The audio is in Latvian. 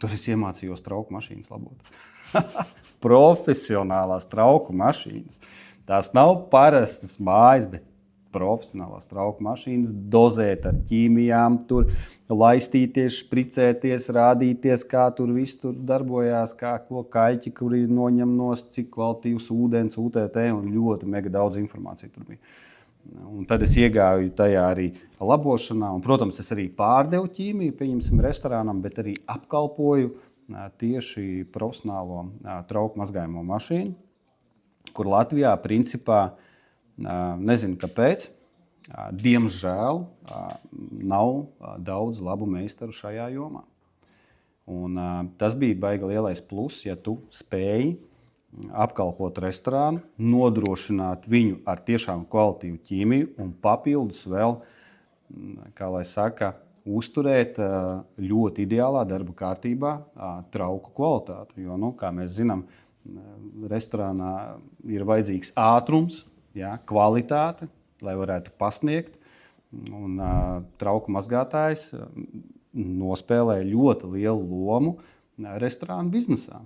Tur es iemācījos trauku mašīnas labot. Profesionālās trauku mašīnas. Tās nav parastas mājas, bet profesionālās trauku mašīnas, dozēt ar ķīmijām, tur laistīties, špricēties, rādīties, kā tur viss tur darbojās, kā ko kaļķi, kuri noņem nost, cik kvalitīvs ūdens, UTT un ļoti mega daudz informācija tur bija. Un tad es iegāju tajā arī labošanā, un, protams, es arī pārdevu ķīmiju, pieņemsim, restorānam, bet arī apkalpoju tieši profesionālo trauku mazgājumu mašīnu, kur Latvijā principā nezinu, kāpēc. Diemžēl nav daudz labu meistaru šajā jomā. Un, tas bija baigi lielais pluss, ja tu spēji apkalpot restorānu, nodrošināt viņu ar tiešām kvalitīvu ķīmiju un papildus vēl, kā lai saka, uzturēt ļoti ideālā darba kārtībā trauku kvalitāti. Jo, kā mēs zinām, restorānā ir vajadzīgs ātrums, kvalitāte, lai varētu pasniegt. Un, trauku mazgātājs nospēlē ļoti lielu lomu restorānu biznesā.